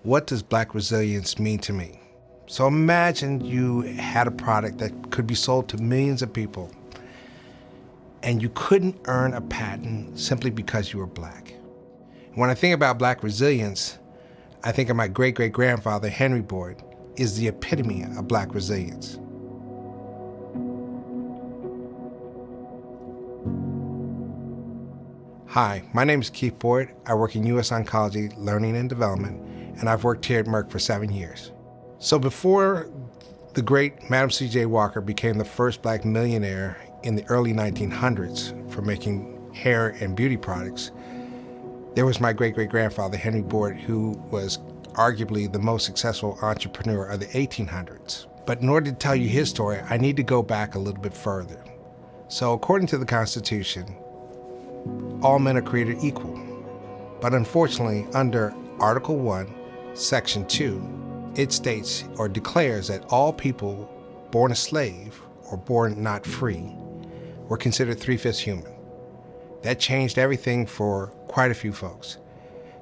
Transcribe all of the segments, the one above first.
What does Black resilience mean to me? So imagine you had a product that could be sold to millions of people and you couldn't earn a patent simply because you were Black. When I think about Black resilience, I think of my great-great-grandfather, Henry Boyd, is the epitome of Black resilience. Hi, my name is Keith Boyd. I work in U.S. Oncology, Learning and Development, and I've worked here at Merck for 7 years. So before the great Madam C.J. Walker became the first Black millionaire in the early 1900s for making hair and beauty products, there was my great-great-grandfather, Henry Boyd, who was arguably the most successful entrepreneur of the 1800s. But in order to tell you his story, I need to go back a little bit further. So according to the Constitution, all men are created equal. But unfortunately, under Article 1, Section 2, it states or declares that all people born a slave or born not free were considered 3/5 human. That changed everything for quite a few folks.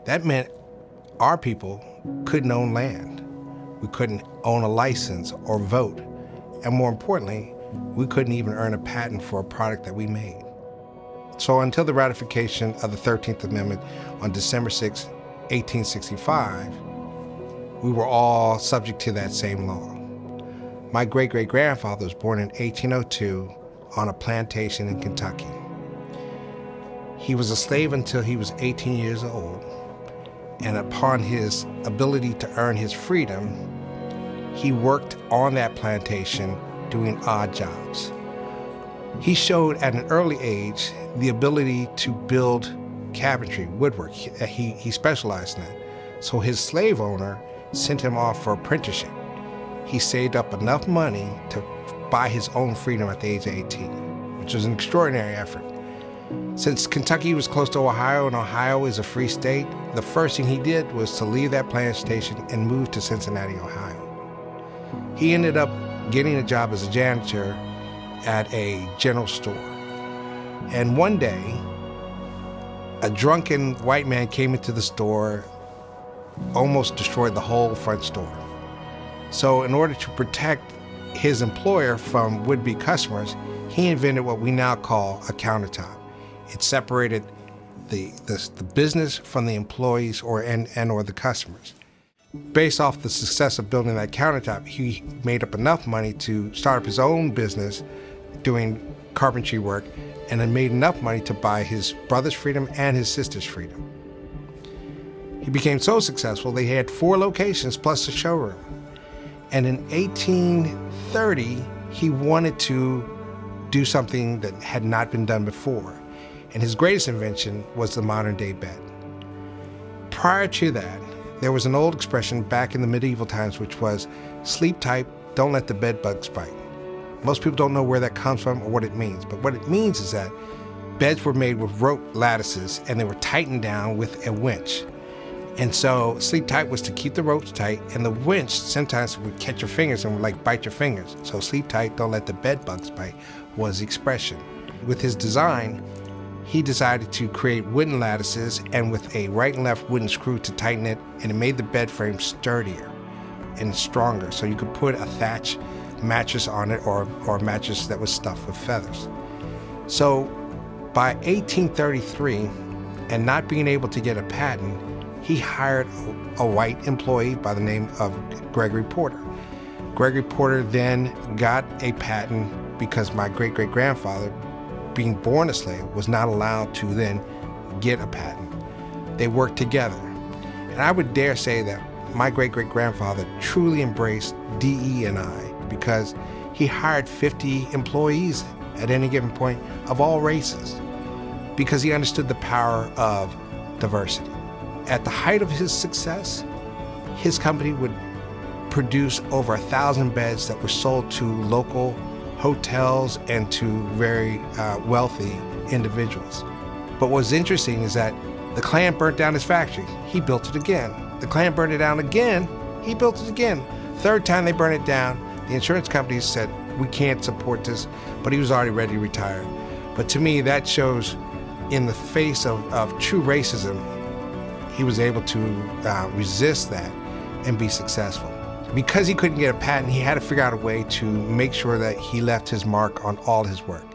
That meant our people couldn't own land. We couldn't own a license or vote. And more importantly, we couldn't even earn a patent for a product that we made. So until the ratification of the 13th Amendment on December 6, 1865, we were all subject to that same law. My great-great-grandfather was born in 1802 on a plantation in Kentucky. He was a slave until he was 18 years old, and upon his ability to earn his freedom, he worked on that plantation doing odd jobs. He showed at an early age the ability to build cabinetry, woodwork. He specialized in that. So his slave owner sent him off for apprenticeship. He saved up enough money to buy his own freedom at the age of 18, which was an extraordinary effort. Since Kentucky was close to Ohio and Ohio is a free state, the first thing he did was to leave that plantation and move to Cincinnati, Ohio. He ended up getting a job as a janitor at a general store. And one day, a drunken white man came into the store, almost destroyed the whole front store. So in order to protect his employer from would-be customers, he invented what we now call a countertop. It separated the business from the employees or the customers. Based off the success of building that countertop, he made up enough money to start up his own business doing carpentry work, and then made enough money to buy his brother's freedom and his sister's freedom. He became so successful, they had 4 locations plus a showroom. And in 1830, he wanted to do something that had not been done before. And his greatest invention was the modern-day bed. Prior to that, there was an old expression back in the medieval times, which was, sleep tight, don't let the bed bugs bite. Most people don't know where that comes from or what it means, but what it means is that beds were made with rope lattices and they were tightened down with a winch. And so sleep tight was to keep the ropes tight, and the winch sometimes would catch your fingers and would like bite your fingers. So sleep tight, don't let the bed bugs bite was the expression. With his design, he decided to create wooden lattices and with a right and left wooden screw to tighten it, and it made the bed frame sturdier and stronger. So you could put a thatch mattress on it or a mattress that was stuffed with feathers. So by 1833, and not being able to get a patent, he hired a white employee by the name of Gregory Porter. Gregory Porter then got a patent because my great-great-grandfather, being born a slave, was not allowed to then get a patent. They worked together. And I would dare say that my great-great-grandfather truly embraced DE&I because he hired 50 employees at any given point of all races because he understood the power of diversity. At the height of his success, his company would produce over 1,000 beds that were sold to local hotels and to very wealthy individuals. But what's interesting is that the Klan burnt down his factory. He built it again. The Klan burned it down again. He built it again. Third time they burned it down, the insurance companies said, we can't support this, but he was already ready to retire. But to me, that shows in the face of true racism, he was able to resist that and be successful. Because he couldn't get a patent, he had to figure out a way to make sure that he left his mark on all his work.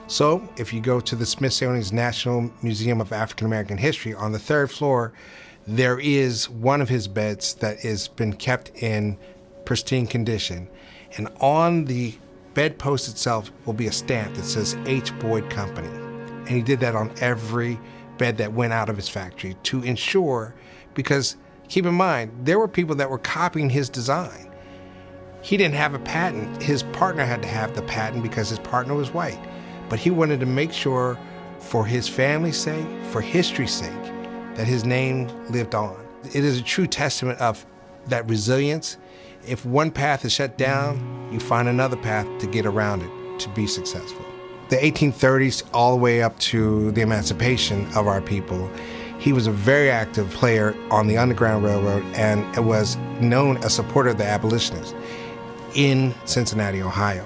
So if you go to the Smithsonian's National Museum of African American History, on the 3rd floor, there is one of his beds that has been kept in pristine condition. And on the bedpost itself will be a stamp that says H. Boyd Company. And he did that on every bed that went out of his factory to ensure, because keep in mind, there were people that were copying his design. He didn't have a patent. His partner had to have the patent because his partner was white. But he wanted to make sure, for his family's sake, for history's sake, that his name lived on. It is a true testament of that resilience. If one path is shut down, you find another path to get around it, to be successful. The 1830s all the way up to the emancipation of our people, he was a very active player on the Underground Railroad and was known as a supporter of the abolitionists in Cincinnati, Ohio.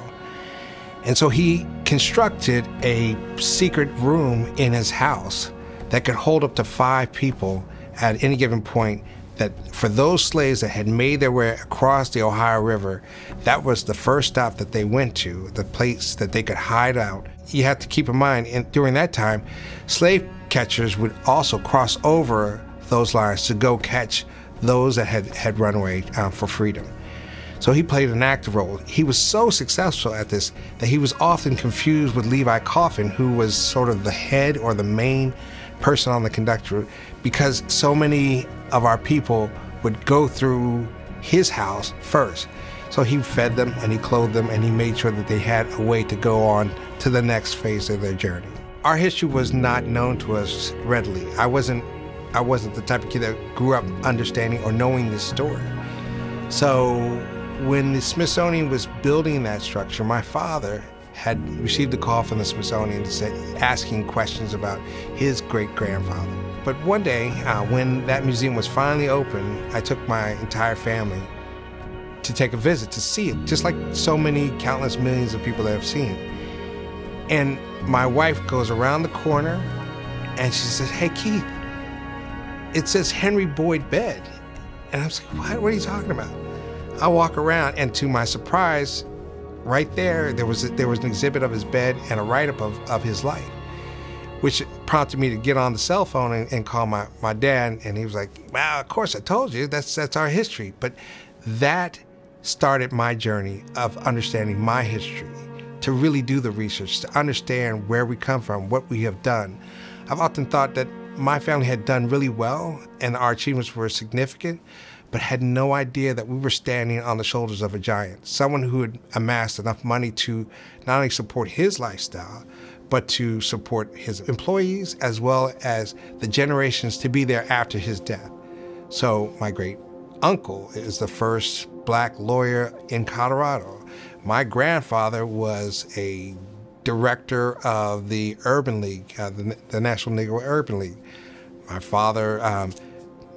And so he constructed a secret room in his house that could hold up to 5 people at any given point, that for those slaves that had made their way across the Ohio River, that was the first stop that they went to, the place that they could hide out. You have to keep in mind, during that time, slave catchers would also cross over those lines to go catch those that had run away for freedom. So he played an active role. He was so successful at this that he was often confused with Levi Coffin, who was sort of the head or the main person on the conductor, because so many of our people would go through his house first. So he fed them and he clothed them and he made sure that they had a way to go on to the next phase of their journey. Our history was not known to us readily. I wasn't the type of kid that grew up understanding or knowing this story. So when the Smithsonian was building that structure, my father had received a call from the Smithsonian asking questions about his great-grandfather. But one day, when that museum was finally open, I took my entire family to take a visit, to see it, just like so many countless millions of people that have seen it. And my wife goes around the corner and she says, "Hey, Keith, it says Henry Boyd bed." And I was like, what are you talking about? I walk around, and to my surprise, right there was an exhibit of his bed and a write-up of his life, which prompted me to get on the cell phone and call my dad, and he was like, "Well, of course I told you, that's our history." But that started my journey of understanding my history, to really do the research, to understand where we come from, what we have done. I've often thought that my family had done really well and our achievements were significant, but had no idea that we were standing on the shoulders of a giant, someone who had amassed enough money to not only support his lifestyle, but to support his employees as well as the generations to be there after his death. So my great uncle is the first black lawyer in Colorado. My grandfather was a director of the Urban League, the National Negro Urban League. My father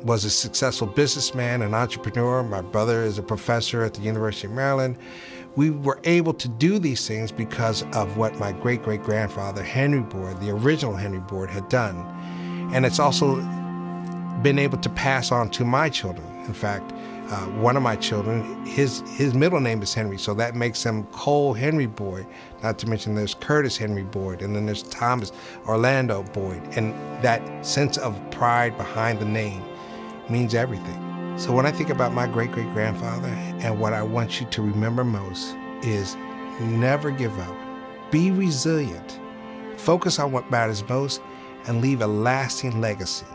was a successful businessman and entrepreneur. My brother is a professor at the University of Maryland. We were able to do these things because of what my great-great-grandfather, Henry Boyd, the original Henry Boyd, had done. And it's also been able to pass on to my children. In fact, one of my children, his middle name is Henry, so that makes him Cole Henry Boyd. Not to mention there's Curtis Henry Boyd, and then there's Thomas Orlando Boyd. And that sense of pride behind the name means everything. So when I think about my great-great-grandfather, and what I want you to remember most is never give up. Be resilient. Focus on what matters most and leave a lasting legacy.